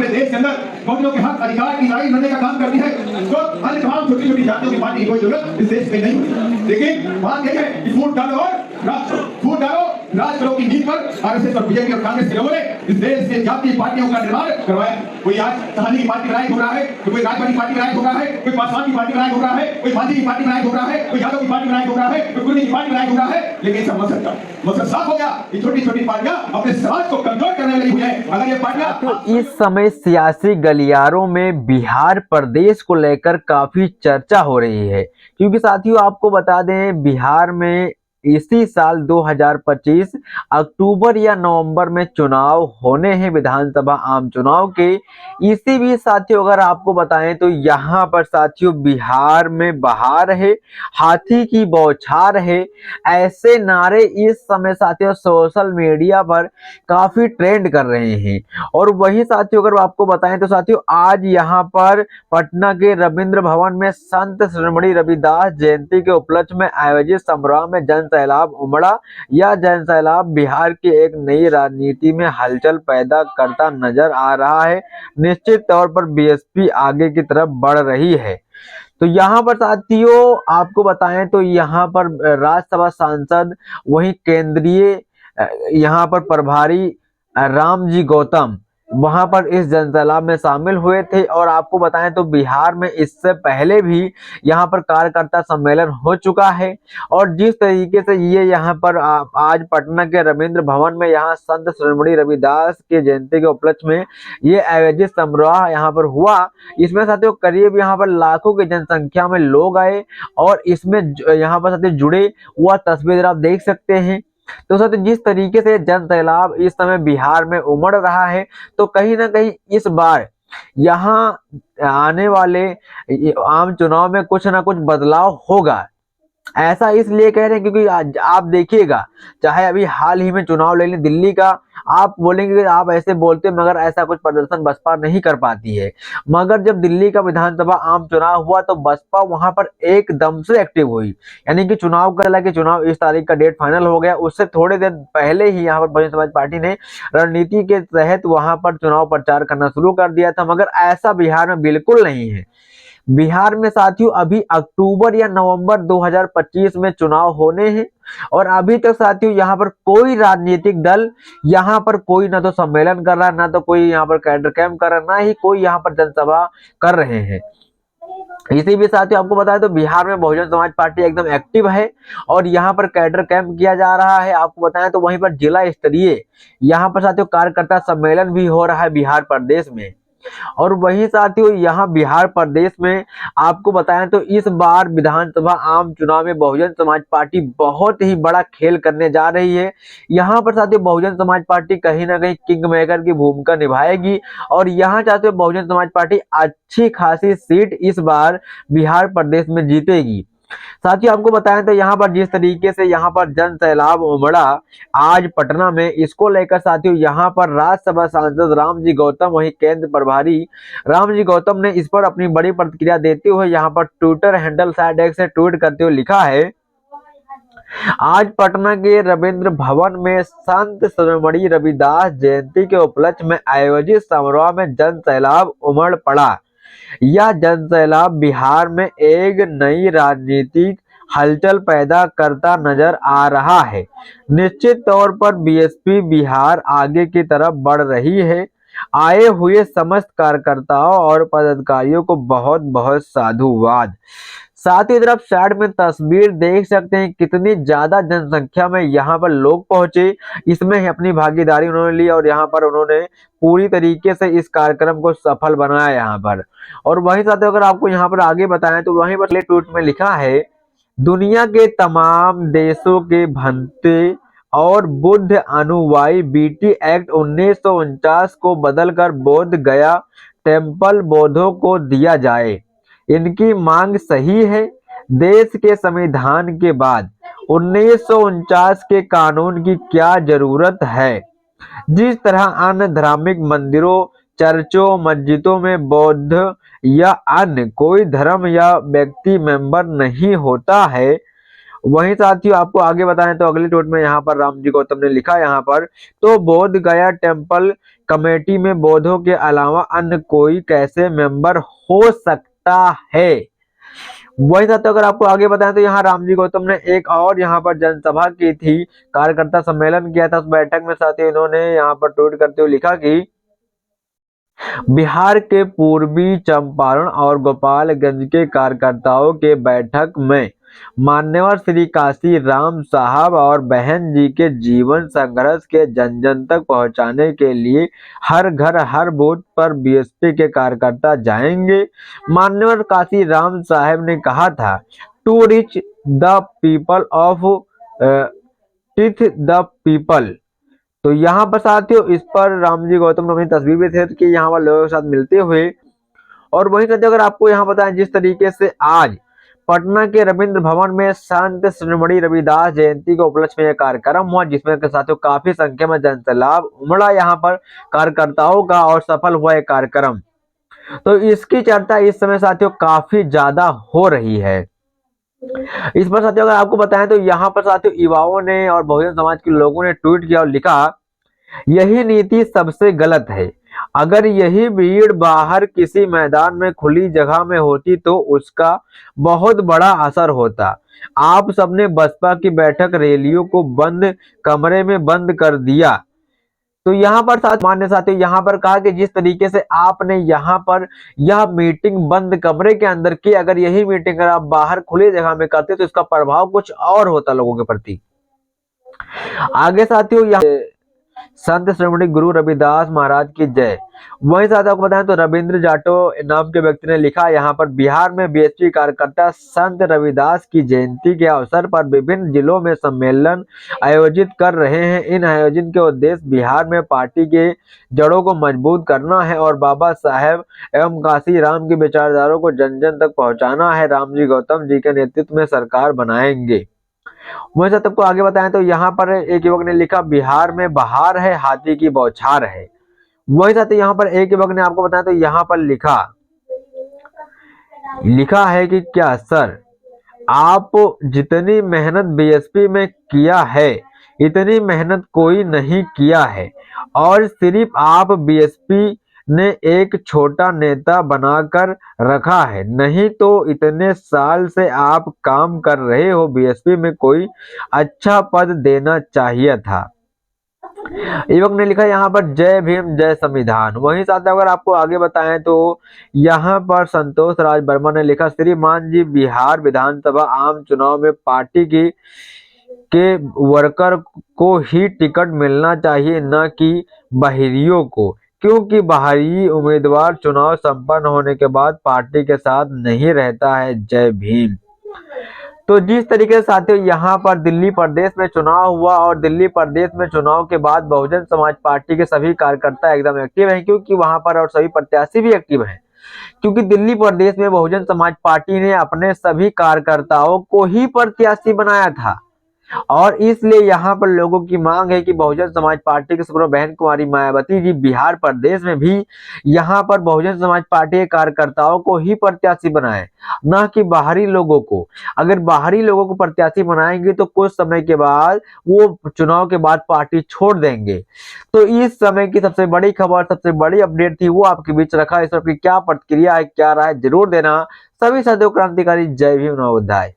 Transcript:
पूरे देश के अंदर बहुजनों के हक अधिकार की लड़ाई लड़ने का काम करती है, तो अन्य तमाम छोटी छोटी जातियों की पार्टी की कोई जरूरत इस देश में नहीं होती। लेकिन बात यह है कि फूट डालो और राज करो की नींद पर आरएसएस और बीजेपी और कांग्रेस के लोगों ने इस देश के जातीय पार्टियों का निर्माण करवाया। कोई आज कहानी की पार्टी का नायक हो रहा है, तो कोई राजवाड़ी पार्टी का नायक हो रहा है, कोई पासवान की पार्टी का नायक हो रहा है, कोई मांझी की पार्टी का नायक हो रहा है, कोई यादव की पार्टी का नायक हो रहा है, कोई कुर्मी की पार्टी का नायक हो रहा है। लेकिन सब मकसद साफ हो गया कि छोटी छोटी पार्टियां अपने समाज को कमजोर करने वाली हुई है। अगर ये पार्टियां तो इस समय सियासी गलियारों में बिहार प्रदेश को लेकर काफी चर्चा हो रही है, क्योंकि साथियों आपको बता दें बिहार में इसी साल 2025 अक्टूबर या नवंबर में चुनाव होने हैं, विधानसभा आम चुनाव के। इसी भी साथियों अगर आपको बताएं तो यहाँ पर साथियों बिहार में बहार है, हाथी की बौछार है, ऐसे नारे इस समय साथियों सोशल मीडिया पर काफी ट्रेंड कर रहे हैं। और वही साथियों अगर आपको बताएं तो साथियों आज यहाँ पर पटना के रविंद्र भवन में संत शिरोमणि रविदास जयंती के उपलक्ष्य में आयोजित समारोह में जन सैलाब उमड़ा। यह जन सैलाब बिहार की एक नई राजनीति में हलचल पैदा करता नजर आ रहा है। निश्चित तौर पर बीएसपी आगे की तरफ बढ़ रही है। तो यहाँ पर साथियों आपको बताएं तो यहाँ पर राज्यसभा सांसद वही केंद्रीय यहाँ पर प्रभारी रामजी गौतम वहां पर इस जनसैलाब में शामिल हुए थे। और आपको बताएं तो बिहार में इससे पहले भी यहाँ पर कार्यकर्ता सम्मेलन हो चुका है। और जिस तरीके से ये यहाँ पर आज पटना के रविंद्र भवन में यहाँ संत शिरोमणि रविदास के जयंती के उपलक्ष्य में ये आयोजित समारोह यहाँ पर हुआ, इसमें साथियों करीब यहाँ पर लाखों की जनसंख्या में लोग आए और इसमें यहाँ पर साथियों जुड़े हुआ तस्वीर आप देख सकते हैं। तो साथियों जिस तरीके से जन सैलाब इस समय बिहार में उमड़ रहा है, तो कहीं ना कहीं इस बार यहाँ आने वाले आम चुनाव में कुछ ना कुछ बदलाव होगा। ऐसा इसलिए कह रहे हैं क्योंकि आप देखिएगा, चाहे अभी हाल ही में चुनाव ले लें दिल्ली का, आप बोलेंगे कि आप ऐसे बोलते हैं मगर ऐसा कुछ प्रदर्शन बसपा नहीं कर पाती है। मगर जब दिल्ली का विधानसभा आम चुनाव हुआ तो बसपा वहां पर एकदम से एक्टिव हुई, यानी कि चुनाव का चला कि चुनाव इस तारीख का डेट फाइनल हो गया, उससे थोड़े दिन पहले ही यहाँ पर बहुजन समाज पार्टी ने रणनीति के तहत वहां पर चुनाव प्रचार करना शुरू कर दिया था। मगर ऐसा बिहार में बिल्कुल नहीं है। बिहार में साथियों अभी अक्टूबर या नवंबर 2025 में चुनाव होने हैं और अभी तक साथियों यहाँ पर कोई राजनीतिक दल यहाँ पर कोई ना तो सम्मेलन कर रहा है, ना तो कोई यहाँ पर कैडर कैंप कर रहा है, ना ही कोई यहाँ पर जनसभा कर रहे हैं। इसी भी साथियों आपको बताएं तो बिहार में बहुजन समाज पार्टी एकदम एक्टिव है और यहाँ पर कैडर कैंप किया जा रहा है। आपको बताएं तो वहीं पर जिला स्तरीय यहाँ पर साथियों कार्यकर्ता सम्मेलन भी हो रहा है बिहार प्रदेश में। और वही साथियों यहाँ बिहार प्रदेश में आपको बताएं तो इस बार विधानसभा आम चुनाव में बहुजन समाज पार्टी बहुत ही बड़ा खेल करने जा रही है। यहाँ पर साथियों बहुजन समाज पार्टी कहीं ना कहीं किंग मेकर की भूमिका निभाएगी और यहाँ चाहते बहुजन समाज पार्टी अच्छी खासी सीट इस बार बिहार प्रदेश में जीतेगी। साथियों आपको बताएं तो यहाँ पर जिस तरीके से यहाँ पर जन सैलाब उमड़ा आज पटना में, इसको लेकर साथियों यहाँ पर राज्यसभा सांसद रामजी गौतम वही केंद्र प्रभारी रामजी गौतम ने इस पर अपनी बड़ी प्रतिक्रिया देते हुए यहाँ पर ट्विटर हैंडल #, से ट्वीट करते हुए लिखा है, आज पटना के रविंद्र भवन में संत शिरोमणि रविदास जयंती के उपलक्ष्य में आयोजित समारोह में जन सैलाब उमड़ पड़ा। यह जन सैलाब बिहार में एक नई राजनीतिक हलचल पैदा करता नजर आ रहा है। निश्चित तौर पर बीएसपी बिहार आगे की तरफ बढ़ रही है। आए हुए समस्त कार्यकर्ताओं और पदाधिकारियों को बहुत बहुत साधुवाद। साथ ही तरफ साइड में तस्वीर देख सकते हैं कितनी ज्यादा जनसंख्या में यहाँ पर लोग पहुंचे, इसमें ही अपनी भागीदारी उन्होंने ली और यहाँ पर उन्होंने पूरी तरीके से इस कार्यक्रम को सफल बनाया यहाँ पर। और वहीं साथ अगर आपको यहाँ पर आगे बताएं तो वहीं पर ट्वीट में लिखा है, दुनिया के तमाम देशों के भंते और बुद्ध अनुयायी बीटी एक्ट 1949 को बदलकर बोध गया टेम्पल बौद्धों को दिया जाए। इनकी मांग सही है। देश के संविधान के बाद 1949 के कानून की क्या जरूरत है। जिस तरह अन्य धार्मिक मंदिरों, चर्चों, मस्जिदों में बौद्ध या अन्य कोई धर्म या व्यक्ति मेंबर नहीं होता है, वहीं साथियों आपको आगे बताएं तो अगले ट्वीट में यहाँ पर रामजी गौतम ने लिखा यहाँ पर, तो बोध गया टेम्पल कमेटी में बौद्धों के अलावा अन्य कोई कैसे मेंबर हो सकता है। वही साथियों अगर आपको आगे बताएं तो यहाँ रामजी गौतम ने एक और यहाँ पर जनसभा की थी, कार्यकर्ता सम्मेलन किया था। उस बैठक में साथियों इन्होंने यहाँ पर ट्वीट करते हुए लिखा कि बिहार के पूर्वी चंपारण और गोपालगंज के कार्यकर्ताओं के बैठक में मान्यवर श्री काशी राम साहब और बहन जी के जीवन संघर्ष के जन जन तक पहुंचाने के लिए हर घर हर बूथ पर बीएसपी के कार्यकर्ता जाएंगे। मान्यवर काशी राम साहब ने कहा था, to reach the people of टिथ द पीपल। तो यहाँ पर साथियों इस पर रामजी गौतम ने अपनी तस्वीर भी थे कि यहाँ पर लोगों के साथ मिलते हुए। और वहीं साथियों अगर आपको यहाँ बताएं जिस तरीके से आज पटना के रविंद्र भवन में संत शिरोमणि रविदास जयंती के उपलक्ष्य में यह कार्यक्रम हुआ, जिसमें साथियों काफी संख्या में जनसैलाब उमड़ा यहाँ पर कार्यकर्ताओं का और सफल हुआ यह कार्यक्रम। तो इसकी चर्चा इस समय साथियों काफी ज्यादा हो रही है। इस पर साथियों अगर आपको बताएं तो यहाँ पर साथियों युवाओं ने और बहुजन समाज के लोगों ने ट्वीट किया और लिखा, यही नीति सबसे गलत है। अगर यही भीड़ बाहर किसी मैदान में खुली जगह में होती तो उसका बहुत बड़ा असर होता। आप सबने बसपा की बैठक रैलियों को बंद कमरे में बंद कर दिया। तो यहाँ पर मान्य साथियों यहाँ पर कहा कि जिस तरीके से आपने यहाँ पर यह मीटिंग बंद कमरे के अंदर की, अगर यही मीटिंग अगर आप बाहर खुली जगह में करते तो इसका प्रभाव कुछ और होता लोगों के प्रति। आगे साथियों यहाँ संत श्रोमणी गुरु रविदास महाराज की जय। वहीं साथ आपको बताएं तो रविंद्र जाटो नाम के व्यक्ति ने लिखा, यहाँ पर बिहार में बीएसपी कार्यकर्ता संत रविदास की जयंती के अवसर पर विभिन्न जिलों में सम्मेलन आयोजित कर रहे हैं। इन आयोजन के उद्देश्य बिहार में पार्टी के जड़ों को मजबूत करना है और बाबा साहेब एवं काशी राम की विचारधाराओं को जन जन तक पहुंचाना है। रामजी गौतम जी के नेतृत्व में सरकार बनाएंगे। वैसे सबको आगे बताएं तो यहाँ पर एक युवक ने लिखा, बिहार में बहार है, हाथी की बौछार है। वही साथ यहाँ पर एक युवक ने आपको बताया तो यहाँ पर लिखा है कि क्या सर आप जितनी मेहनत बीएसपी में किया है इतनी मेहनत कोई नहीं किया है और सिर्फ आप बीएसपी ने एक छोटा नेता बनाकर रखा है, नहीं तो इतने साल से आप काम कर रहे हो, बीएसपी में कोई अच्छा पद देना चाहिए था। युवक ने लिखा यहाँ पर जय भीम जय संविधान। वहीं साथ अगर आपको आगे बताएं तो यहाँ पर संतोष राज वर्मा ने लिखा, श्रीमान जी बिहार विधानसभा आम चुनाव में पार्टी के वर्कर को ही टिकट मिलना चाहिए, न कि बाहरियों को, क्योंकि बाहरी उम्मीदवार चुनाव संपन्न होने के बाद पार्टी के साथ नहीं रहता है। जय भीम। तो जिस तरीके से साथियों यहाँ पर दिल्ली प्रदेश में चुनाव हुआ और दिल्ली प्रदेश में चुनाव के बाद बहुजन समाज पार्टी के सभी कार्यकर्ता एकदम एक्टिव हैं, क्योंकि वहां पर और सभी प्रत्याशी भी एक्टिव हैं, क्योंकि दिल्ली प्रदेश में बहुजन समाज पार्टी ने अपने सभी कार्यकर्ताओं को ही प्रत्याशी बनाया था। और इसलिए यहाँ पर लोगों की मांग है कि बहुजन समाज पार्टी के सुप्रीमो बहन कुमारी मायावती जी बिहार प्रदेश में भी यहाँ पर बहुजन समाज पार्टी के कार्यकर्ताओं को ही प्रत्याशी बनाए, न कि बाहरी लोगों को। अगर बाहरी लोगों को प्रत्याशी बनाएंगे तो कुछ समय के बाद वो चुनाव के बाद पार्टी छोड़ देंगे। तो इस समय की सबसे बड़ी खबर, सबसे बड़ी अपडेट थी, वो आपके बीच रखा। इस पर आपकी क्या प्रतिक्रिया है, क्या राय, जरूर देना। सभी साथियों क्रांतिकारी जय भीम नवोदय।